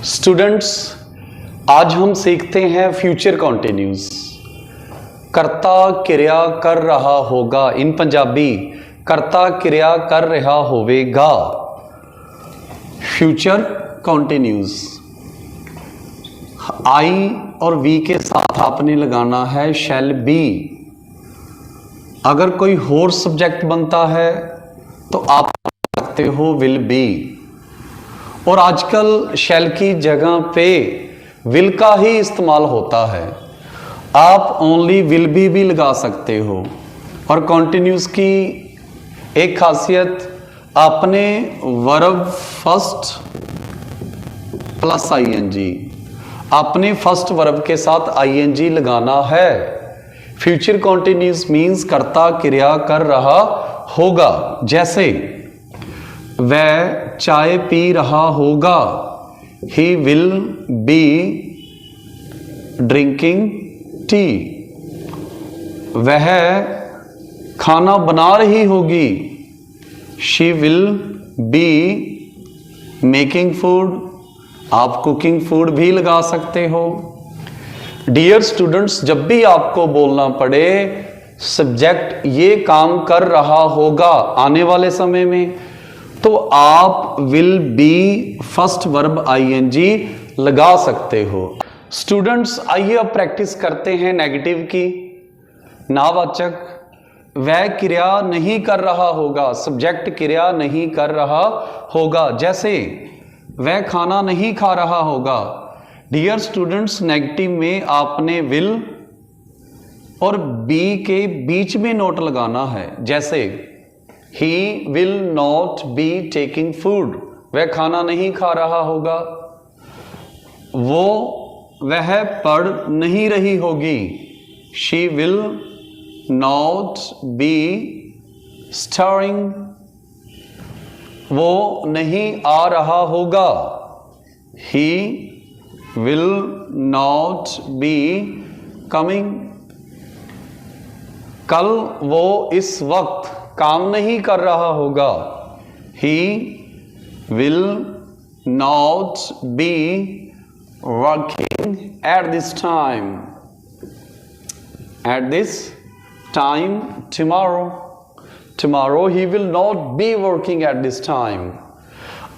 Students, आज हम सीखते हैं फ्यूचर कॉन्टिन्यूस। कर्ता क्रिया कर रहा होगा, इन पंजाबी कर्ता क्रिया कर रहा होवेगा। फ्यूचर कॉन्टिन्यूस आई और वी के साथ आपने लगाना है शैल बी। अगर कोई होर सब्जेक्ट बनता है तो आप सकते हो विल बी, और आजकल शैल की जगह पे विल का ही इस्तेमाल होता है। आप ओनली विल भी लगा सकते हो। और कॉन्टिन्यूस की एक खासियत, आपने वर्ब फर्स्ट प्लस आईएनजी, आपने फर्स्ट वर्ब के साथ आईएनजी लगाना है। फ्यूचर कॉन्टिन्यूस मीन्स कर्ता क्रिया कर रहा होगा। जैसे वह चाय पी रहा होगा, he will be drinking tea. वह खाना बना रही होगी, she will be making food. आप कुकिंग फूड भी लगा सकते हो। डियर स्टूडेंट्स, जब भी आपको बोलना पड़े सब्जेक्ट ये काम कर रहा होगा आने वाले समय में, तो आप will be first verb ING लगा सकते हो। स्टूडेंट्स, आइए अब प्रैक्टिस करते हैं नेगेटिव की। नावाचक, वह क्रिया नहीं कर रहा होगा, सब्जेक्ट क्रिया नहीं कर रहा होगा। जैसे वह खाना नहीं खा रहा होगा। डियर स्टूडेंट्स, नेगेटिव में आपने विल और बी के बीच में नोट लगाना है। जैसे he will not be taking food, वह खाना नहीं खा रहा होगा। वह पढ़ नहीं रही होगी, she will not be studying. वो नहीं आ रहा होगा, he will not be coming. कल वो इस वक्त काम नहीं कर रहा होगा, he will not be working at this time. At this time tomorrow he will not be working at this time.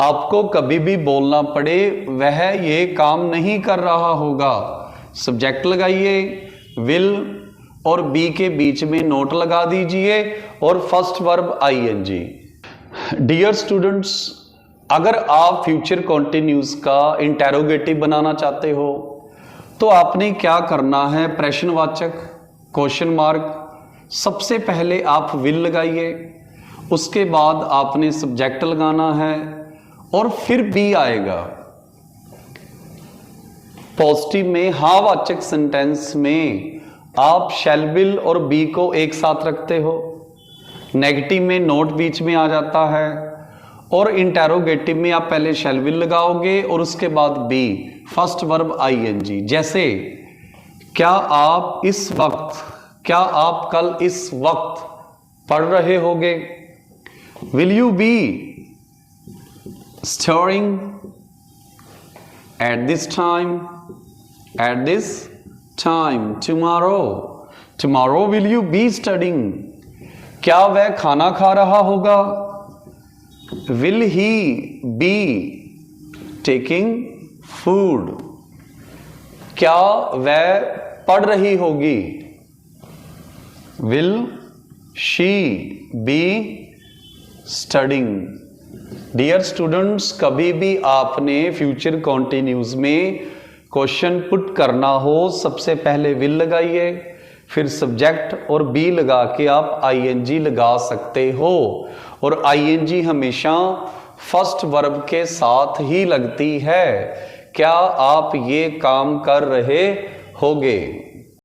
आपको कभी भी बोलना पड़े वह ये काम नहीं कर रहा होगा, सब्जेक्ट लगाइए, विल और बी के बीच में नोट लगा दीजिए और first verb ING. Dear students, अगर आप फ्यूचर कॉन्टिन्यूस का इंटेरोगेटिव बनाना चाहते हो तो आपने क्या करना है, प्रश्नवाचक क्वेश्चन मार्क, सबसे पहले आप विल लगाइए, उसके बाद आपने सब्जेक्ट लगाना है और फिर बी आएगा। पॉजिटिव में हाँ वाचक सेंटेंस में आप शैल विल और बी को एक साथ रखते हो। नेगेटिव में नोट बीच में आ जाता है और इंटेरोगेटिव में आप पहले शैल विल लगाओगे और उसके बाद बी फर्स्ट वर्ब आईएनजी। जैसे क्या आप इस वक्त, क्या आप कल इस वक्त पढ़ रहे होगे, will you be studying at this time. At this time tomorrow will you be studying. क्या वह खाना खा रहा होगा, will he be taking food. क्या वह पढ़ रही होगी, will she be studying. Dear students, कभी भी आपने फ्यूचर कॉन्टिन्यूस में क्वेश्चन पुट करना हो, सबसे पहले विल लगाइए, फिर सब्जेक्ट और बी लगा के आप आईएनजी लगा सकते हो। और आईएनजी हमेशा फर्स्ट वर्ब के साथ ही लगती है। क्या आप ये काम कर रहे होगे।